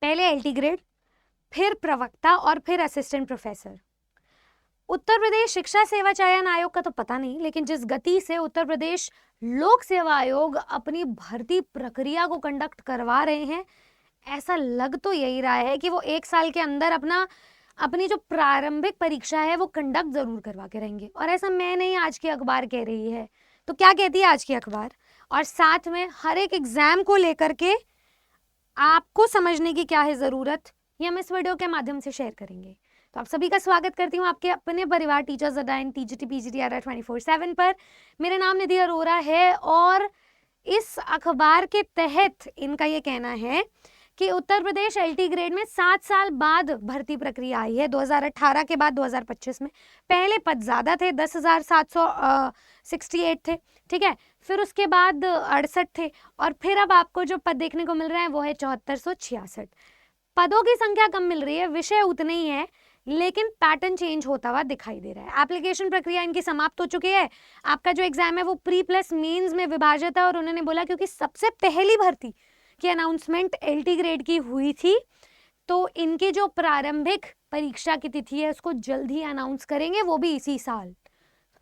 पहले LT grade, फिर प्रवक्ता और फिर असिस्टेंट प्रोफेसर। उत्तर प्रदेश शिक्षा सेवा चयन आयोग का तो पता नहीं, लेकिन जिस गति से उत्तर प्रदेश लोक सेवा आयोग अपनी भर्ती प्रक्रिया को कंडक्ट करवा रहे हैं, ऐसा लग तो यही रहा है कि वो 1 साल के अंदर अपनी जो प्रारंभिक परीक्षा है वो कंडक्ट जरूर करवा के रहेंगे। और ऐसा मैं नहीं, आज की अखबार कह रही है। तो क्या कहती है आज की अखबार, और साथ में हर एक एग्जाम को लेकर के आपको समझने की क्या है जरूरत, ये हम इस वीडियो के माध्यम से शेयर करेंगे। तो आप सभी का स्वागत करती हूँ आपके अपने परिवार टीचर्स अड्डा टीजीटी पीजीटीआरआर 24/7 पर। मेरा नाम निधि अरोरा है और इस अखबार के तहत इनका ये कहना है कि उत्तर प्रदेश एलटी ग्रेड में 7 साल बाद भर्ती प्रक्रिया आई है। 2018 के बाद 2025 में पहले पद ज्यादा थे, 10,768 थे, ठीक है। फिर उसके बाद 68 थे और फिर अब आपको जो पद देखने को मिल रहे हैं वो है 7466। पदों की संख्या कम मिल रही है, विषय उतने ही है, लेकिन पैटर्न चेंज होता हुआ दिखाई दे रहा है। एप्लीकेशन प्रक्रिया इनकी समाप्त हो चुकी है। आपका जो एग्जाम है वो प्री प्लस मेंस में विभाजित है और उन्होंने बोला क्योंकि सबसे पहली भर्ती की अनाउंसमेंट एलटी ग्रेड की हुई थी, तो इनकी जो प्रारंभिक परीक्षा की तिथि है उसको जल्द ही अनाउंस करेंगे, वो भी इसी साल।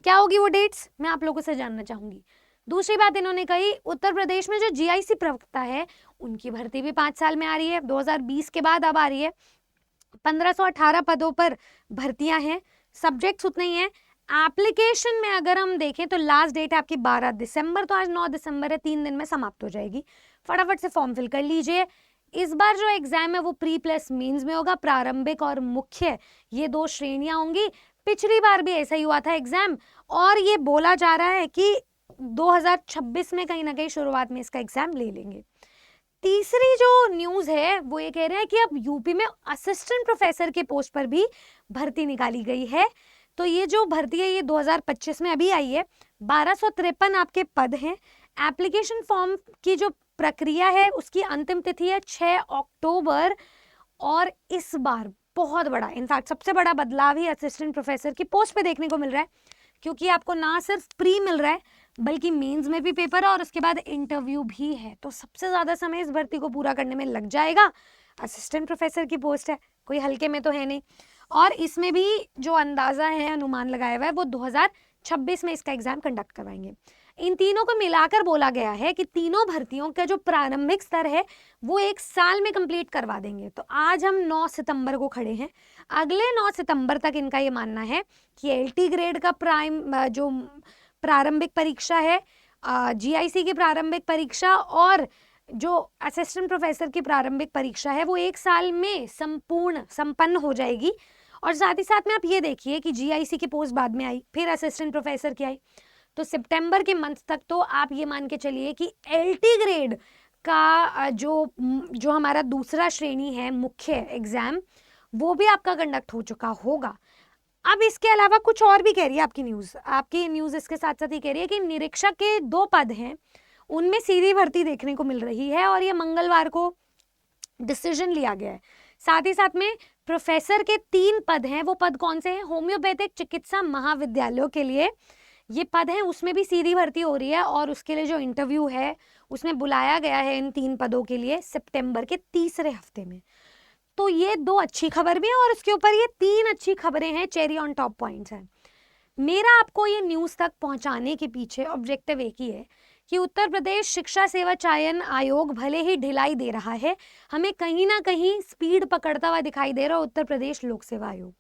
क्या होगी वो डेट्स, मैं आप लोगों से जानना चाहूंगी। दूसरी बात इन्होंने कही, उत्तर प्रदेश में जो जीआईसी प्रवक्ता है उनकी भर्ती भी 5 साल में आ रही है, 2020 के बाद अब आ रही है। 1518 पदों पर भर्तियां हैं, सब्जेक्ट्स उतने ही हैं। एप्लीकेशन में अगर हम देखें तो लास्ट डेट है आपकी 12 दिसंबर, तो आज 9 दिसंबर है, 3 दिन में समाप्त हो जाएगी। फटाफट से फॉर्म फिल कर लीजिए। इस बार जो एग्जाम है वो प्री प्लस मेंस में होगा, प्रारंभिक और मुख्य ये 2 श्रेणियां होंगी। पिछली बार भी ऐसा ही हुआ था एग्जाम, और ये बोला जा रहा है कि 2026 में कहीं ना कहीं शुरुआत में इसका एग्जाम ले लेंगे। तीसरी जो न्यूज है वो ये कह रहे हैं कि अब यूपी में असिस्टेंट प्रोफेसर के पोस्ट पर भी भर्ती निकाली गई है। तो ये जो भर्ती है ये 2025 में अभी आई है। 1253 आपके पद हैं। एप्लीकेशन फॉर्म की जो प्रक्रिया है उसकी अंतिम तिथि है 6 अक्टूबर। और इस बार बहुत बड़ा, इनफैक्ट सबसे बड़ा बदलाव ही असिस्टेंट प्रोफेसर की पोस्ट पे देखने को मिल रहा है, क्योंकि आपको ना सिर्फ प्री मिल रहा है बल्कि मेंस में भी पेपर है और उसके बाद इंटरव्यू भी है। तो सबसे ज्यादा समय इस भर्ती को पूरा करने में लग जाएगा। असिस्टेंट प्रोफेसर की पोस्ट है, कोई हल्के में तो है नहीं। और इसमें भी जो अंदाजा है, अनुमान लगाया हुआ है, वो 2026 में इसका एग्जाम कंडक्ट करवाएंगे। इन तीनों को मिलाकर बोला गया है कि तीनों भर्तियों का जो प्रारंभिक स्तर है वो 1 साल में कंप्लीट करवा देंगे। तो आज हम 9 सितंबर को खड़े हैं, अगले 9 सितंबर तक इनका ये मानना है कि एलटी ग्रेड का जो प्रारंभिक परीक्षा है, जीआईसी की प्रारंभिक परीक्षा और जो असिस्टेंट प्रोफेसर की प्रारंभिक परीक्षा है वो 1 साल में संपन्न हो जाएगी। और साथ ही साथ में आप ये देखिए कि जीआईसी की पोस्ट बाद में आई, फिर असिस्टेंट प्रोफेसर की आई, तो सितंबर के मंथ तक तो आप ये मान के चलिए कि एलटी ग्रेड का जो हमारा दूसरा श्रेणी है मुख्य एग्जाम, वो भी आपका कंडक्ट हो चुका होगा। अब इसके अलावा कुछ और भी कह रही है आपकी न्यूज इसके साथ साथ ये कह रही है कि निरीक्षक के 2 पद हैं, उनमें सीधी भर्ती देखने को मिल रही है और ये मंगलवार को डिसीजन लिया गया है। साथ ही साथ में प्रोफेसर के 3 पद हैं, वो पद कौन से हैं, होम्योपैथिक चिकित्सा महाविद्यालयों के लिए ये पद हैं, उसमें भी सीधी भर्ती हो रही है और उसके लिए जो इंटरव्यू है उसमें बुलाया गया है इन 3 पदों के लिए सितंबर के तीसरे हफ्ते में। तो ये 2 अच्छी खबर भी है और उसके ऊपर ये 3 अच्छी खबरें हैं, चेरी ऑन टॉप पॉइंट्स हैं। मेरा आपको ये न्यूज तक पहुंचाने के पीछे ऑब्जेक्टिव एक ही है कि उत्तर प्रदेश शिक्षा सेवा चयन आयोग भले ही ढिलाई दे रहा है, हमें कहीं ना कहीं स्पीड पकड़ता हुआ दिखाई दे रहा है उत्तर प्रदेश लोक सेवा आयोग।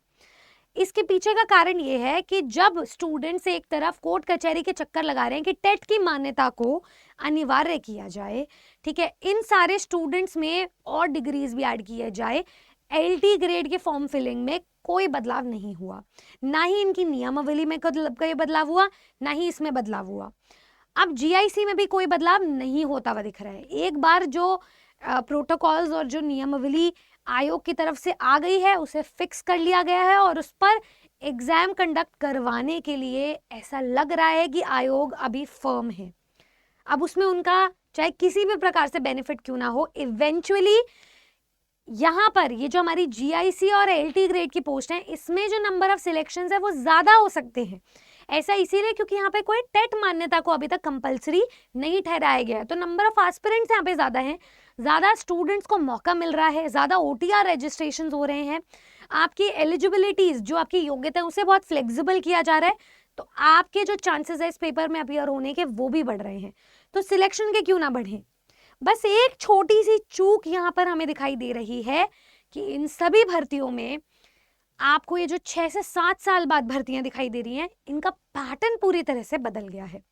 इसके पीछे का कारण ये है कि जब स्टूडेंट्स एक तरफ कोर्ट कचहरी के चक्कर लगा रहे हैं कि टेट की मान्यता को अनिवार्य किया जाए, ठीक है, इन सारे स्टूडेंट्स में और डिग्रीज भी ऐड किया जाए, एलटी ग्रेड के फॉर्म फिलिंग में कोई बदलाव नहीं हुआ, ना ही इनकी नियमावली में कोई बदलाव हुआ, ना ही इसमें बदलाव हुआ। अब जीआईसी में भी कोई बदलाव नहीं होता हुआ दिख रहा है। एक बार जो प्रोटोकॉल्स और जो नियमावली आयोग की तरफ से आ गई है उसे फिक्स कर लिया गया है और उस पर एग्जाम कंडक्ट करवाने के लिए ऐसा लग रहा है कि आयोग अभी फर्म है। अब उसमें उनका चाहे किसी भी प्रकार से बेनिफिट क्यों ना हो, इवेंचुअली यहाँ पर ये जो हमारी जीआईसी और एलटी ग्रेड की पोस्ट है इसमें जो नंबर ऑफ सिलेक्शंस है वो ज्यादा हो सकते हैं। ऐसा इसीलिए क्योंकि यहाँ पे कोई टेट मान्यता को अभी तक कंपलसरी नहीं ठहराया गया है, तो नंबर ऑफ एस्पिरेंट्स यहाँ पे ज़्यादा हैं, ज़्यादा स्टूडेंट्स को मौका मिल रहा है, ज़्यादा OTR रजिस्ट्रेशन हो रहे हैं, आपकी एलिजिबिलिटीज जो आपकी योग्यता है उसे बहुत फ्लेक्सिबल किया जा रहा है, तो आपके जो चांसेस है इस पेपर में अपीयर होने के वो भी बढ़ रहे हैं। तो सिलेक्शन के क्यों ना बढ़े, बस एक छोटी सी चूक यहाँ पर हमें दिखाई दे रही है कि इन सभी भर्तियों में आपको ये जो 6 से 7 साल बाद भर्तियां दिखाई दे रही हैं, इनका पैटर्न पूरी तरह से बदल गया है।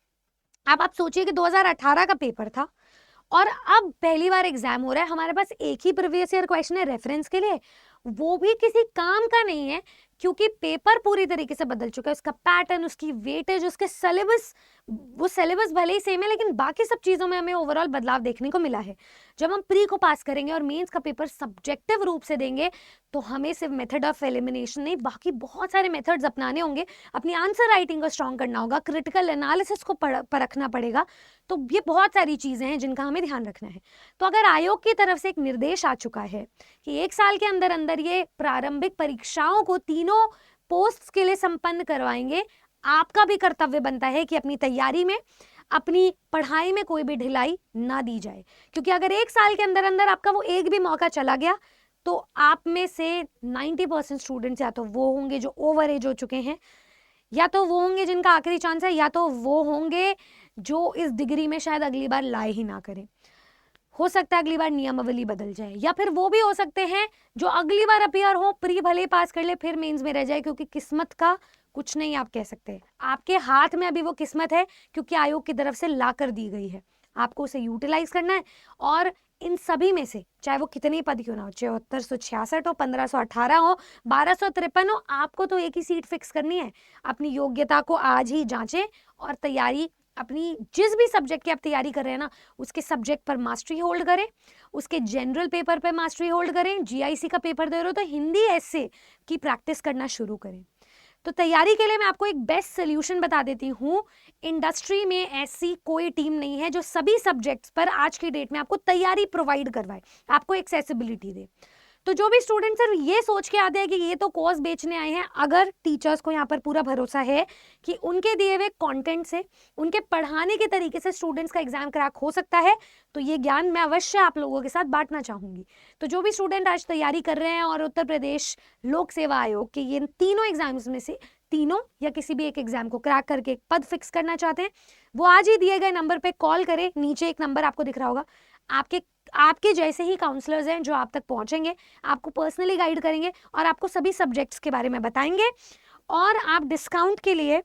अब आप सोचिए कि 2018 का पेपर था और अब पहली बार एग्जाम हो रहा है, हमारे पास एक ही प्रीवियस ईयर क्वेश्चन है रेफरेंस के लिए, वो भी किसी काम का नहीं है क्योंकि पेपर पूरी तरीके से बदल चुका है, उसका पैटर्न, उसकी वेटेज, उसके सिलेबस, वो सिलेबस भले ही सेम है लेकिन बाकी सब चीज़ों में हमें ओवरऑल बदलाव देखने को मिला है। जब हम प्री को पास करेंगे और मेंस का पेपर सब्जेक्टिव रूप से देंगे तो हमें सिर्फ मेथड ऑफ एलिमिनेशन नहीं, बाकी बहुत सारे मेथड्स अपनाने होंगे, अपनी आंसर राइटिंग को स्ट्रॉन्ग करना होगा, क्रिटिकल एनालिसिस को परखना पड़ेगा, तो ये बहुत सारी चीज़ें हैं जिनका हमें ध्यान रखना है। तो अगर आयोग की तरफ से एक निर्देश आ चुका है कि 1 साल के अंदर अंदर ये प्रारंभिक परीक्षाओं को तीनों पोस्ट्स के लिए संपन्न करवाएंगे, आपका भी कर्तव्य बनता है कि अपनी तैयारी में, अपनी पढ़ाई में कोई भी ढिलाई ना दी जाए, क्योंकि अगर 1 साल के अंदर अंदर आपका वो एक भी मौका चला गया तो आप में से 90% स्टूडेंट्स या तो वो होंगे जो ओवर एज हो चुके हैं, या तो वो होंगे जिनका आखिरी चांस है, या तो वो होंगे जो इस डिग्री में शायद अगली बार लाए ही ना करें। हो सकता है अगली बार नियमावली बदल जाए, या फिर वो भी हो सकते हैं जो अगली बार अपीयर हो, प्री भले पास कर ले, फिर मेंस में रह जाए, क्योंकि किस्मत का कुछ नहीं आप कह सकते, आपके हाथ में अभी वो किस्मत है क्योंकि आयोग की तरफ से ला कर दी गई है, आपको उसे यूटिलाइज करना है। और इन सभी में से चाहे वो कितने पद क्यों ना हो, 7466 हो, 1518 हो, 1253 हो, आपको तो एक ही सीट फिक्स करनी है। अपनी योग्यता को आज ही जांचें और तैयारी, अपनी जिस भी सब्जेक्ट की आप तैयारी कर रहे हैं ना, उसके सब्जेक्ट पर मास्टरी होल्ड करें, उसके जनरल पेपर पर मास्टरी होल्ड करें, GIC का पेपर दे रहे हो तो हिंदी ऐसे की प्रैक्टिस करना शुरू करें। तो तैयारी के लिए मैं आपको एक बेस्ट सोल्यूशन बता देती हूँ, इंडस्ट्री में ऐसी कोई टीम नहीं है जो सभी सब्जेक्ट्स पर आज की डेट में आपको तैयारी प्रोवाइड करवाए, आपको एक्सेसिबिलिटी दे। तो जो भी स्टूडेंट सिर्फ ये सोच के आते हैं कि ये तो कोर्स बेचने आए हैं, अगर टीचर्स को यहाँ पर पूरा भरोसा है कि उनके दिए हुए कंटेंट से, उनके पढ़ाने के तरीके से स्टूडेंट्स का एग्जाम क्रैक हो सकता है, तो ये ज्ञान मैं अवश्य आप लोगों के साथ बांटना चाहूँगी। तो जो भी स्टूडेंट आज तैयारी कर रहे हैं और उत्तर प्रदेश लोक सेवा आयोग के ये तीनों एग्जाम्स में से तीनों या किसी भी एक एग्जाम को क्रैक करके एक पद फिक्स करना चाहते हैं, वो आज ही दिए गए नंबर पे कॉल करें, नीचे एक नंबर आपको दिख रहा होगा, आपके जैसे ही काउंसलर्स हैं जो आप तक पहुंचेंगे, आपको पर्सनली गाइड करेंगे और आपको सभी सब्जेक्ट्स के बारे में बताएंगे। और आप डिस्काउंट के लिए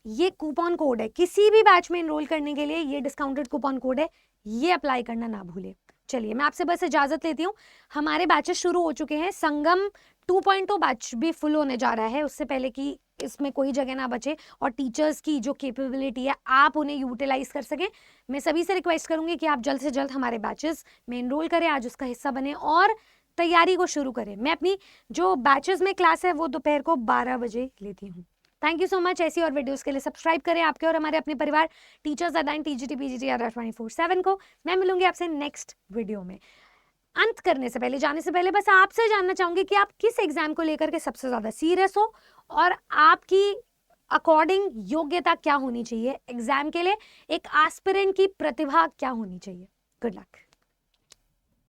ये कूपन कोड है, किसी भी बैच में एनरोल करने के लिए ये डिस्काउंटेड कूपन कोड है, ये अप्लाई करना ना भूले। चलिए मैं आपसे बस इजाजत लेती हूँ, हमारे बैचेस शुरू हो चुके हैं, संगम 2.0 बैच भी फुल होने जा रहा है, उससे पहले कि इसमें कोई जगह ना बचे और टीचर्स की जो कैपेबिलिटी है आप उन्हें यूटिलाइज कर सकें। मैं सभी से रिक्वेस्ट करूंगी कि आप जल्द से जल्द हमारे बैचेस में एनरोल करें, आज उसका हिस्सा बने और तैयारी को शुरू करें। मैं अपनी जो बैचेस में क्लास है वो दोपहर को 12 बजे लेती हूँ। Thank you so much. ऐसी और वीडियोस के लिए सब्सक्राइब करें आपके और हमारे अपने परिवार टीचर्स अदाइन TGT PGT RR 24/7 को। मैं मिलूंगी आपसे नेक्स्ट वीडियो में। अंत करने से पहले, जाने से पहले बस आपसे जानना चाहूंगी कि आप किस एग्जाम को लेकर के सबसे ज्यादा सीरियस हो और आपकी अकॉर्डिंग योग्यता क्या होनी चाहिए एग्जाम के लिए, एक एस्पिरेंट की प्रतिभा क्या होनी चाहिए। Good luck.